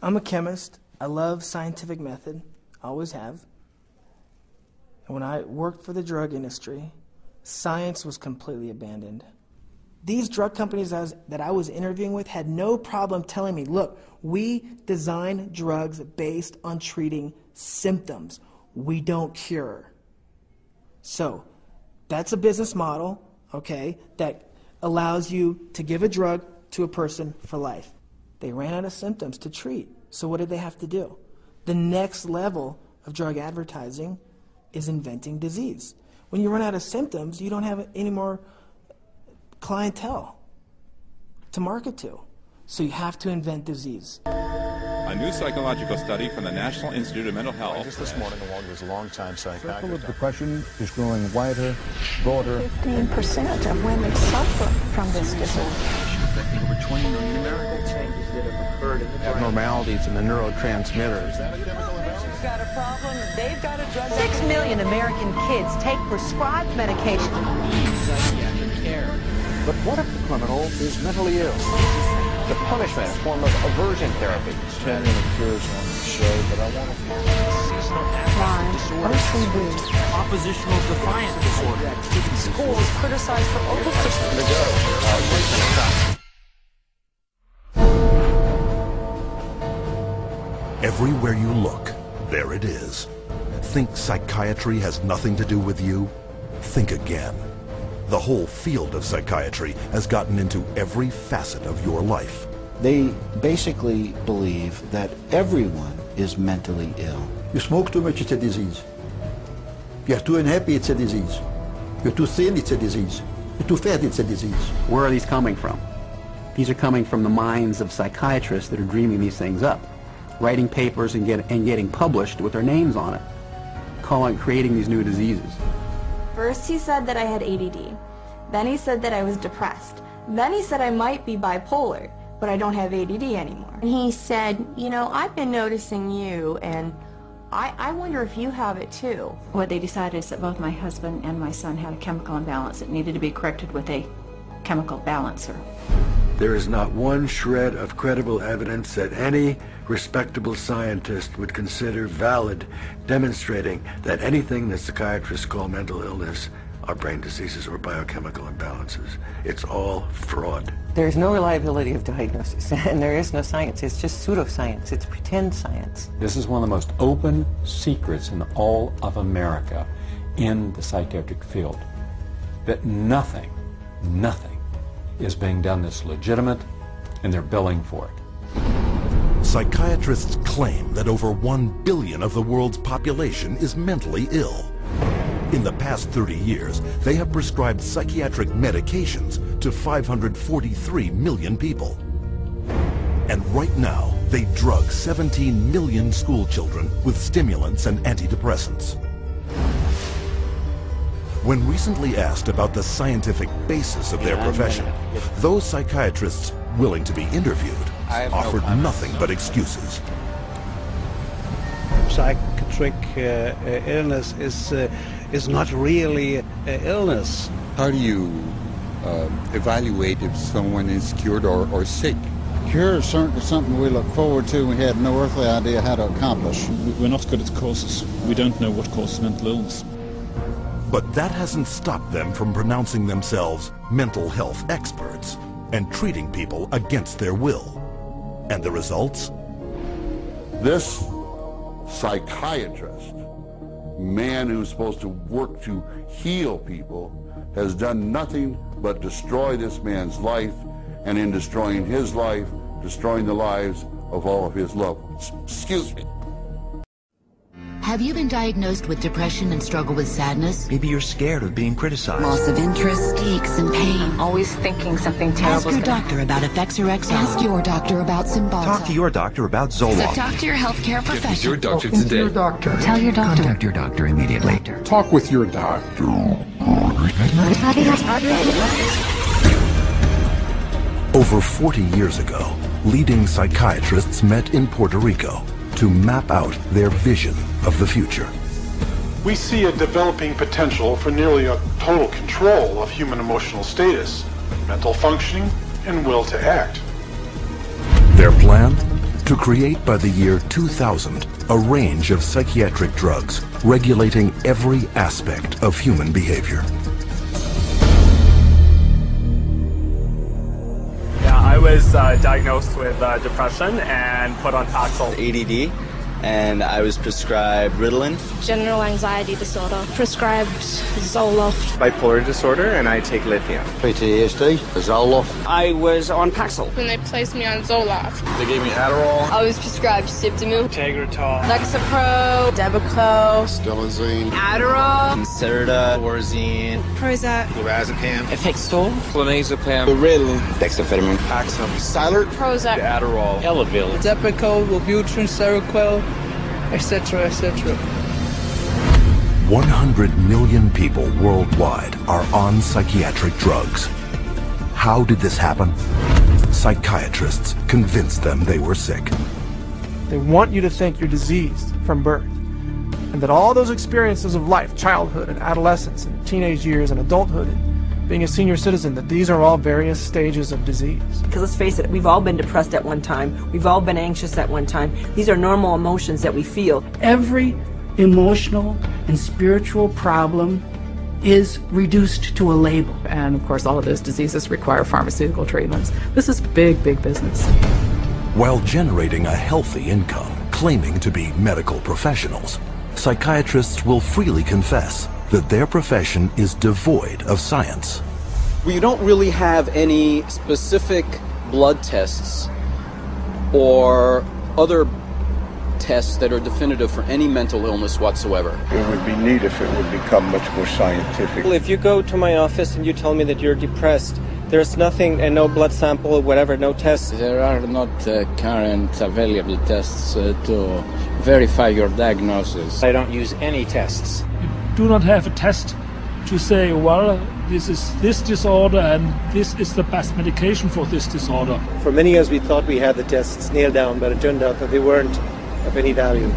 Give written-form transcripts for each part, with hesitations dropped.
I'm a chemist. I love scientific method, always have. And when I worked for the drug industry, science was completely abandoned. These drug companies that I was interviewing with had no problem telling me, look, we design drugs based on treating symptoms. We don't cure. So that's a business model, okay, that allows you to give a drug to a person for life. They ran out of symptoms to treat. So what did they have to do? The next level of drug advertising is inventing disease. When you run out of symptoms, you don't have any more clientele to market to. So you have to invent disease. A new psychological study from the National Institute of Mental Health. Just this morning, along with his longtime psychiatrist. The circle of depression is growing wider, broader. 15% of women suffer from this disorder. Affecting over 20 million Americans. Changes that have occurred in the brain. Abnormalities in the neurotransmitters. Who's got a problem? They've got a drug. 6 million American kids take prescribed medication. Psychiatric care. But what if the criminal is mentally ill? The punishment is a form of aversion therapy. It appears on the show, but I want to Seasonal affective disorder. Oppositional defiant disorder. Schools criticized for overprescription. Everywhere you look, there it is. Think psychiatry has nothing to do with you? Think again. The whole field of psychiatry has gotten into every facet of your life. They basically believe that everyone is mentally ill. You smoke too much, it's a disease. You're too unhappy, it's a disease. You're too thin, it's a disease. You're too fat, it's a disease. Where are these coming from? These are coming from the minds of psychiatrists that are dreaming these things up, writing papers and getting published with their names on it, creating these new diseases. First he said that I had ADD. Then he said that I was depressed. Then he said I might be bipolar, but I don't have ADD anymore. And he said, you know, I've been noticing you, and I wonder if you have it too. What they decided is that both my husband and my son had a chemical imbalance that needed to be corrected with a chemical balancer. There is not one shred of credible evidence that any respectable scientist would consider valid, demonstrating that anything that psychiatrists call mental illness are brain diseases or biochemical imbalances. It's all fraud. There's no reliability of diagnosis, and there is no science. It's just pseudoscience. It's pretend science. This is one of the most open secrets in all of America in the psychiatric field, that nothing is being done that's legitimate, and they're billing for it. Psychiatrists claim that over 1 billion of the world's population is mentally ill. In the past 30 years, they have prescribed psychiatric medications to 543 million people. And right now, they drug 17 million school children with stimulants and antidepressants. When recently asked about the scientific basis of their profession, those psychiatrists willing to be interviewed offered nothing but excuses. Psychiatric illness is not really illness. How do you evaluate if someone is cured or sick? Cure is certainly something we look forward to. We had no earthly idea how to accomplish. We're not good at causes. We don't know what causes mental illness. But that hasn't stopped them from pronouncing themselves mental health experts and treating people against their will. And the results? This psychiatrist, man who's supposed to work to heal people, has done nothing but destroy this man's life, and in destroying his life, destroying the lives of all of his loved ones. Excuse me. Have you been diagnosed with depression and struggle with sadness? Maybe you're scared of being criticized. Loss of interest, aches and pain. Always thinking something terrible. Ask your doctor about Effects or Exile. Ask your doctor about Cymbalta. Talk to your doctor about Zoloft. So talk to your healthcare professional. Get with your doctor today. Your doctor. Tell your doctor. Contact your doctor immediately. Talk with your doctor. Over 40 years ago, leading psychiatrists met in Puerto Rico to map out their vision of the future. We see a developing potential for nearly a total control of human emotional status, mental functioning, and will to act. Their plan? To create by the year 2000 a range of psychiatric drugs regulating every aspect of human behavior. I was diagnosed with depression and put on Paxil. ADD, and I was prescribed Ritalin. General anxiety disorder, prescribed Zoloft. Bipolar disorder, and I take lithium. PTSD, Zoloft. I was on Paxil. When they placed me on Zoloft. They gave me Adderall. I was prescribed Sibtamil, Tegretol, Lexapro, Depakote, Stelazine, Adderall, Concerta, Orazine, Prozac, Lorazepam, Effextol, Clonazepam, Ritalin, Dexamphetamine, Paxil, Cylert, Prozac, Adderall, Elavil, Depakote, Wellbutrin, Seroquel, etc., etc. 100 million people worldwide are on psychiatric drugs. How did this happen? Psychiatrists convinced them they were sick. They want you to think you're diseased from birth, and that all those experiences of life, childhood and adolescence and teenage years and adulthood and being a senior citizen, that these are all various stages of disease. Because let's face it, we've all been depressed at one time. We've all been anxious at one time. These are normal emotions that we feel. Every emotional and spiritual problem is reduced to a label. And of course, all of those diseases require pharmaceutical treatments. This is big, big business. While generating a healthy income, claiming to be medical professionals, psychiatrists will freely confess that their profession is devoid of science. We don't really have any specific blood tests or other tests that are definitive for any mental illness whatsoever. It would be neat if it would become much more scientific. Well, if you go to my office and you tell me that you're depressed, There's nothing, and no blood sample, whatever, no tests. There are not current available tests to verify your diagnosis. I don't use any tests. Do not have a test to say, well, this is this disorder and this is the best medication for this disorder. For many years we thought we had the tests nailed down, but it turned out that they weren't of any value.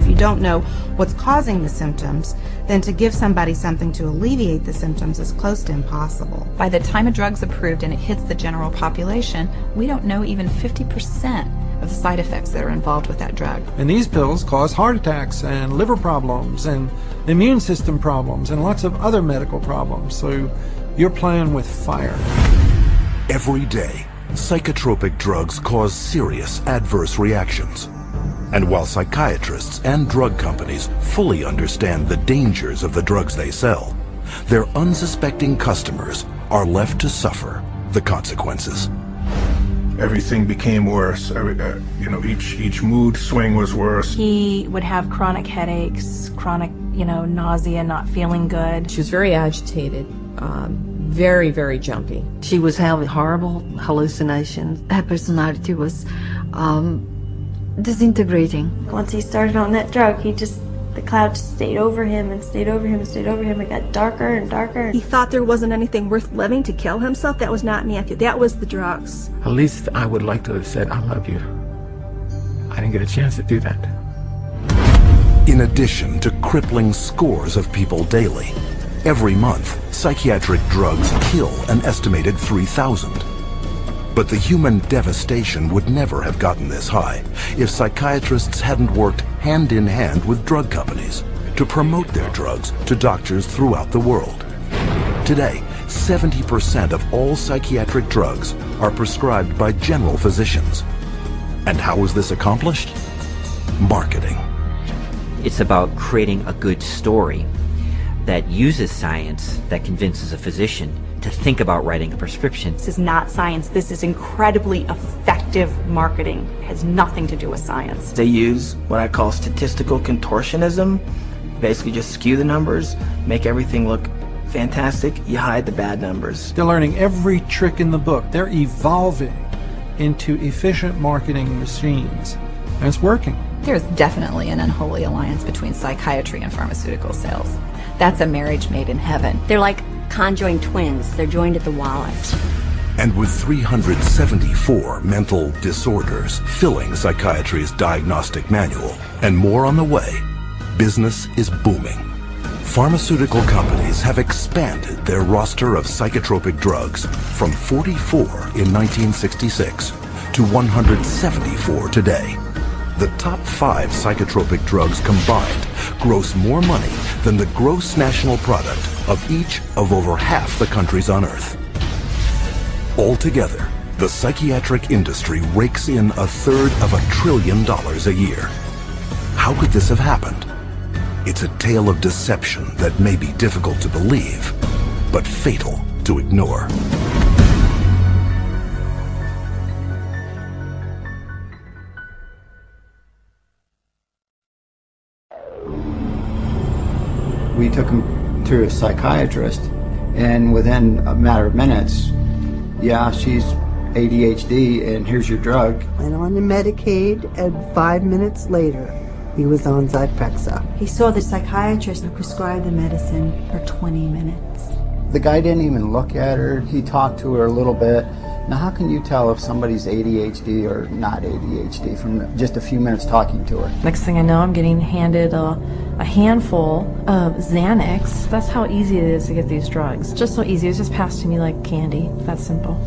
If you don't know what's causing the symptoms, then to give somebody something to alleviate the symptoms is close to impossible. By the time a drug's approved and it hits the general population, we don't know even 50% of the side effects that are involved with that drug. And these pills cause heart attacks and liver problems and immune system problems and lots of other medical problems. So you're playing with fire. Every day, psychotropic drugs cause serious adverse reactions. And while psychiatrists and drug companies fully understand the dangers of the drugs they sell, their unsuspecting customers are left to suffer the consequences. Everything became worse. Each mood swing was worse. He would have chronic headaches, chronic, nausea, not feeling good. She was very agitated, very, very jumpy. She was having horrible hallucinations. Her personality was disintegrating. Once he started on that drug, the cloud just stayed over him and stayed over him and stayed over him. It got darker and darker. He thought there wasn't anything worth living to kill himself. That was not Matthew. That was the drugs. At least I would like to have said, I love you. I didn't get a chance to do that. In addition to crippling scores of people daily, every month, psychiatric drugs kill an estimated 3,000. But the human devastation would never have gotten this high if psychiatrists hadn't worked hand in hand with drug companies to promote their drugs to doctors throughout the world. Today, 70% of all psychiatric drugs are prescribed by general physicians. And how is this accomplished? Marketing. It's about creating a good story that uses science that convinces a physician to think about writing a prescription. This is not science. This is incredibly effective marketing. It has nothing to do with science. They use what I call statistical contortionism. Basically just skew the numbers, make everything look fantastic, you hide the bad numbers. They're learning every trick in the book. They're evolving into efficient marketing machines, and it's working. There's definitely an unholy alliance between psychiatry and pharmaceutical sales. That's a marriage made in heaven. They're like conjoined twins. They're joined at the wallet. And with 374 mental disorders filling psychiatry's diagnostic manual, and more on the way, business is booming. Pharmaceutical companies have expanded their roster of psychotropic drugs from 44 in 1966 to 174 today. The top 5 psychotropic drugs combined gross more money than the gross national product of each of over half the countries on Earth. Altogether, the psychiatric industry rakes in $1/3 of $1 trillion a year. How could this have happened? It's a tale of deception that may be difficult to believe, but fatal to ignore. We took him to a psychiatrist, and within a matter of minutes, yeah, she's ADHD, and here's your drug. Went on to Medicaid, and 5 minutes later, he was on Zyprexa. He saw the psychiatrist and prescribed the medicine for 20 minutes. The guy didn't even look at her. He talked to her a little bit. Now, how can you tell if somebody's ADHD or not ADHD from just a few minutes talking to her? Next thing I know, I'm getting handed a handful of Xanax. That's how easy it is to get these drugs. Just so easy. It's just passed to me like candy. That simple.